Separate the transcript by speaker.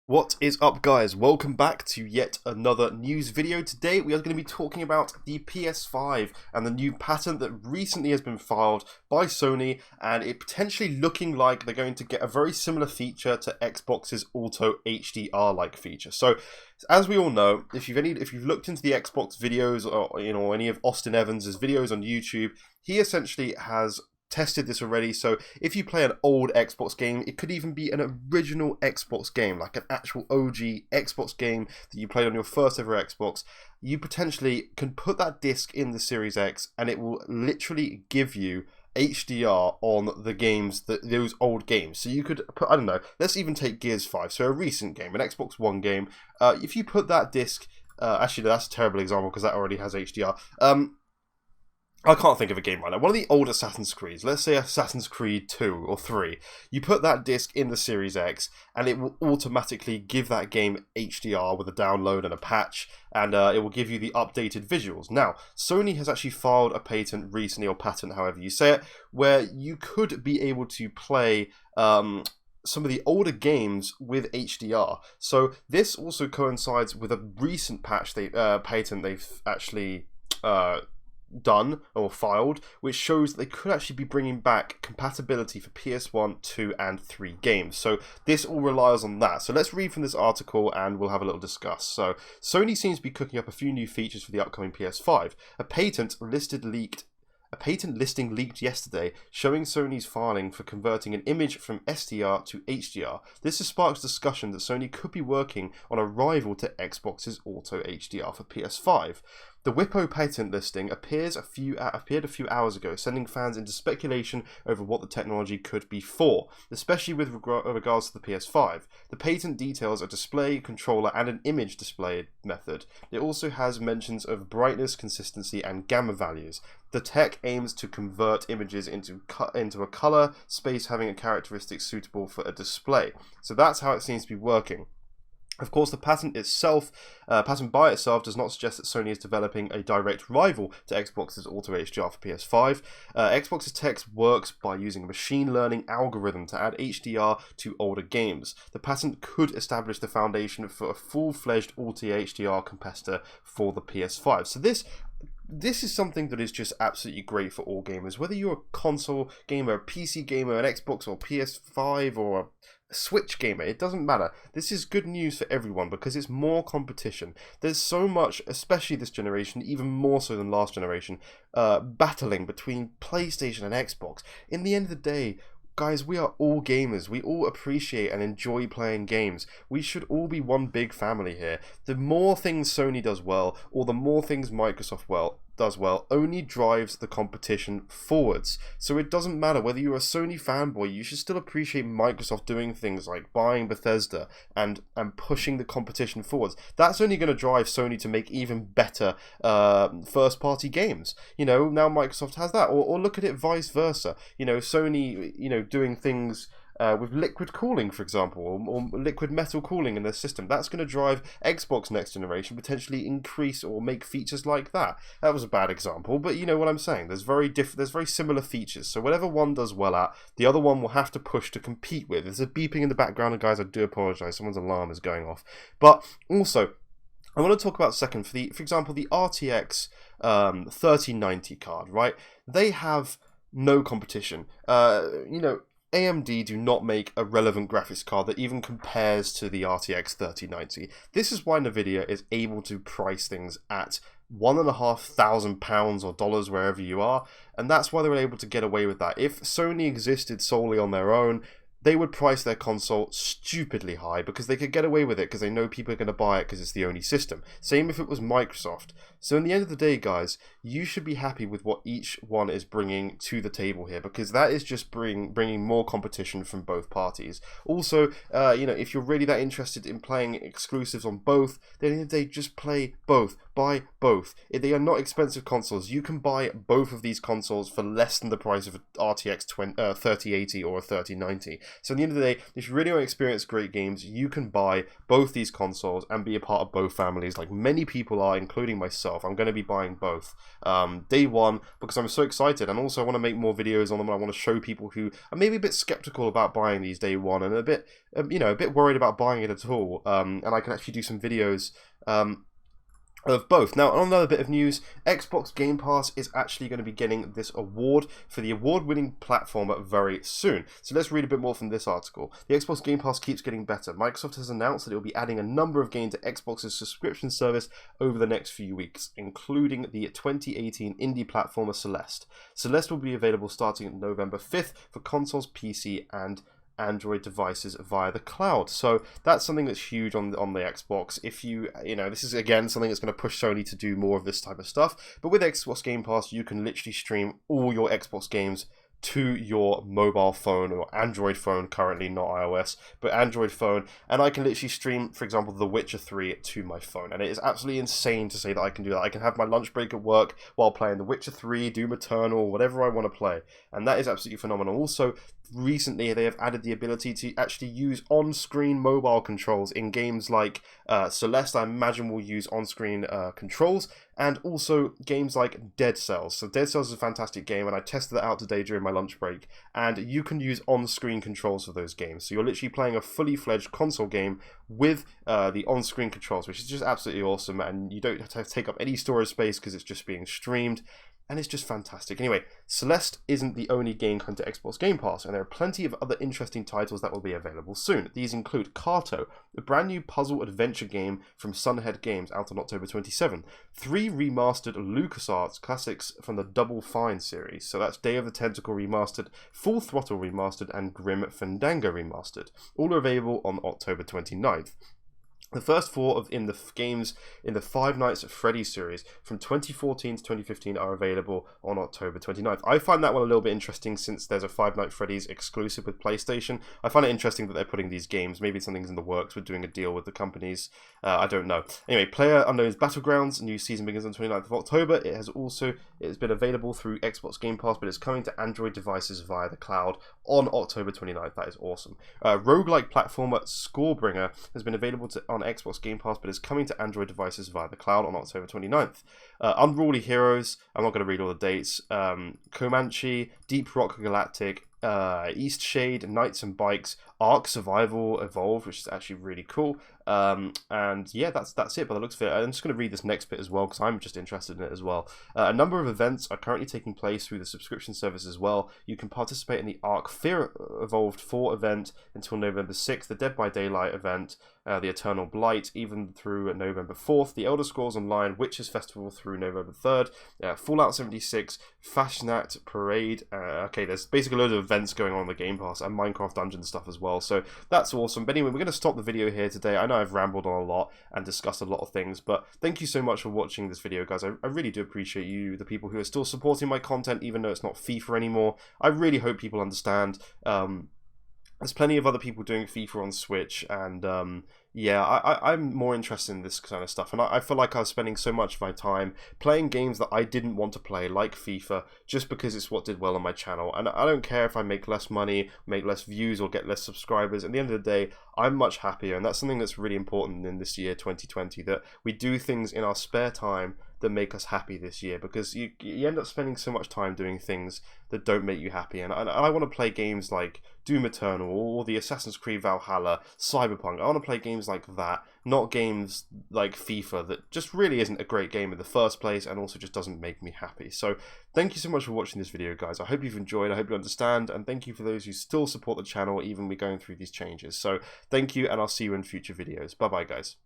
Speaker 1: What is up, guys? Welcome back to yet another news video. Today we are going to be talking about the PS5 and the new patent that recently has been filed by Sony, and it potentially looking like they're going to get a very similar feature to Xbox's Auto HDR like feature. So as we all know, if you've looked into the Xbox videos or any of Austin Evans's videos on YouTube, he essentially has tested this already. So if you play an old Xbox game, it could even be an original Xbox game, like an actual OG Xbox game that you played on your first ever Xbox, you potentially can put that disc in the Series X and it will literally give you HDR on the games, those old games. So you could put, I don't know, let's even take Gears 5, so a recent game, an Xbox One game. If you put that disc, actually that's a terrible example because that already has HDR. I can't think of a game right now. One of the old Assassin's Creeds, let's say Assassin's Creed 2 or 3, you put that disc in the Series X and it will automatically give that game HDR with a download and a patch, and it will give you the updated visuals. Now, Sony has actually filed a patent recently, or patent, however you say it, where you could be able to play some of the older games with HDR. So this also coincides with a recent patent they've actually done or filed, which shows they could actually be bringing back compatibility for PS1, 2 and 3 games. So this all relies on that. So let's read from this article and we'll have a little discuss. So Sony seems to be cooking up a few new features for the upcoming PS5. A patent listing leaked yesterday showing Sony's filing for converting an image from SDR to HDR. This has sparked discussion that Sony could be working on a rival to Xbox's Auto HDR for PS5. The WIPO patent listing appeared a few hours ago, sending fans into speculation over what the technology could be for, especially with regards to the PS5. The patent details a display, controller, and an image display method. It also has mentions of brightness, consistency, and gamma values. The tech aims to convert images into a color space having a characteristic suitable for a display. So that's how it seems to be working. Of course, the patent by itself does not suggest that Sony is developing a direct rival to Xbox's Auto HDR for PS5. Xbox's tech works by using a machine learning algorithm to add HDR to older games. The patent could establish the foundation for a full-fledged Auto HDR competitor for the PS5. So this is something that is just absolutely great for all gamers, whether you're a console gamer, a PC gamer, an Xbox or PS5 or a Switch gamer, it doesn't matter. This is good news for everyone because it's more competition. There's so much, especially this generation, even more so than last generation, battling between PlayStation and Xbox. In the end of the day, guys, we are all gamers. We all appreciate and enjoy playing games. We should all be one big family here. The more things Sony does well, or the more things Microsoft does well, only drives the competition forwards. So it doesn't matter whether you're a Sony fanboy, you should still appreciate Microsoft doing things like buying Bethesda and pushing the competition forwards. That's only going to drive Sony to make even better first-party games. Now Microsoft has that, or look at it vice versa. Sony, doing things with liquid cooling, for example, or liquid metal cooling in their system. That's going to drive Xbox next generation, potentially increase or make features like that. That was a bad example, but you know what I'm saying. There's very similar features. So whatever one does well at, the other one will have to push to compete with. There's a beeping in the background, and guys, I do apologize. Someone's alarm is going off. But also, I want to talk about second for example, the RTX 3090 card, right? They have no competition. AMD do not make a relevant graphics card that even compares to the RTX 3090. This is why Nvidia is able to price things at £1,500 or dollars wherever you are, and that's why they were able to get away with that. If Sony existed solely on their own, they would price their console stupidly high because they could get away with it because they know people are going to buy it because it's the only system. Same if it was Microsoft. So in the end of the day, guys, you should be happy with what each one is bringing to the table here, because that is just bringing more competition from both parties. Also, if you're really that interested in playing exclusives on both, then at the end of the day, just play both. buy both. They are not expensive consoles. You can buy both of these consoles for less than the price of an RTX 3080 or a 3090. So at the end of the day, if you really want to experience great games, you can buy both these consoles and be a part of both families, like many people are, including myself. I'm going to be buying both day one because I'm so excited, and also I want to make more videos on them, and I want to show people who are maybe a bit skeptical about buying these day one and a bit a bit worried about buying it at all, and I can actually do some videos of both. Now, on another bit of news, Xbox Game Pass is actually going to be getting this award for the award-winning platform very soon. So let's read a bit more from this article. The Xbox Game Pass keeps getting better. Microsoft has announced that it will be adding a number of games to Xbox's subscription service over the next few weeks, including the 2018 indie platformer Celeste. Celeste will be available starting November 5th for consoles, PC, and Android devices via the cloud. So that's something that's huge on the Xbox. If this is again something that's going to push Sony to do more of this type of stuff. But with Xbox Game Pass, you can literally stream all your Xbox games to your mobile phone or Android phone, currently not iOS, but Android phone, and I can literally stream, for example, The Witcher 3 to my phone, and it is absolutely insane to say that I can do that. I can have my lunch break at work while playing The Witcher 3, Doom Eternal, whatever I want to play, and that is absolutely phenomenal. Also, recently they have added the ability to actually use on-screen mobile controls in games like Celeste. I imagine will use on-screen controls, and also games like Dead Cells. So Dead Cells is a fantastic game, and I tested that out today during my lunch break, and you can use on-screen controls for those games. So you're literally playing a fully fledged console game with the on-screen controls, which is just absolutely awesome, and you don't have to take up any storage space because it's just being streamed. And it's just fantastic. Anyway, Celeste isn't the only game coming to Xbox Game Pass, and there are plenty of other interesting titles that will be available soon. These include Kato, a brand new puzzle adventure game from Sunhead Games, out on October 27. 3 remastered LucasArts classics from the Double Fine series. So that's Day of the Tentacle remastered, Full Throttle remastered, and Grim Fandango remastered. All are available on October 29th. The first 4 in the games in the Five Nights at Freddy's series from 2014 to 2015 are available on October 29th. I find that one a little bit interesting since there's a Five Nights at Freddy's exclusive with PlayStation. I find it interesting that they're putting these games. Maybe something's in the works with doing a deal with the companies. I don't know. Anyway, PlayerUnknown's Battlegrounds, new season begins on 29th of October. It has been available through Xbox Game Pass, but it's coming to Android devices via the cloud on October 29th. That is awesome. Roguelike platformer Scorebringer has been available on Xbox Game Pass, but is coming to Android devices via the cloud on October 29th. Unruly Heroes, I'm not going to read all the dates. Comanche, Deep Rock Galactic, East Shade, Knights and Bikes, Ark Survival Evolved, which is actually really cool. And yeah, that's it by the looks of it. I'm just going to read this next bit as well because I'm just interested in it as well. A number of events are currently taking place through the subscription service as well. You can participate in the Ark Fear Evolved 4 event until November 6th, the Dead by Daylight event, the Eternal Blight, even through November 4th, the Elder Scrolls Online Witches Festival through November 3rd, Fallout 76, Fashionat Parade. Okay, there's basically a load of events going on in the Game Pass, and Minecraft Dungeon stuff as well, so that's awesome. But anyway, we're going to stop the video here today. I know I've rambled on a lot and discussed a lot of things, but thank you so much for watching this video, guys. I really do appreciate you, the people who are still supporting my content, even though it's not FIFA anymore. I really hope people understand. There's plenty of other people doing FIFA on Switch, and yeah, I'm more interested in this kind of stuff, and I feel like I was spending so much of my time playing games that I didn't want to play, like FIFA, just because it's what did well on my channel. And I don't care if I make less money, make less views, or get less subscribers. At the end of the day, I'm much happier, and that's something that's really important in this year 2020, that we do things in our spare time that make us happy this year, because you end up spending so much time doing things that don't make you happy. And I want to play games like Doom Eternal or the Assassin's Creed Valhalla, Cyberpunk. I want to play games like that, not games like FIFA that just really isn't a great game in the first place and also just doesn't make me happy. So thank you so much for watching this video, guys. I hope you've enjoyed, I hope you understand, and thank you for those who still support the channel even we're going through these changes. So thank you, and I'll see you in future videos. Bye bye, guys.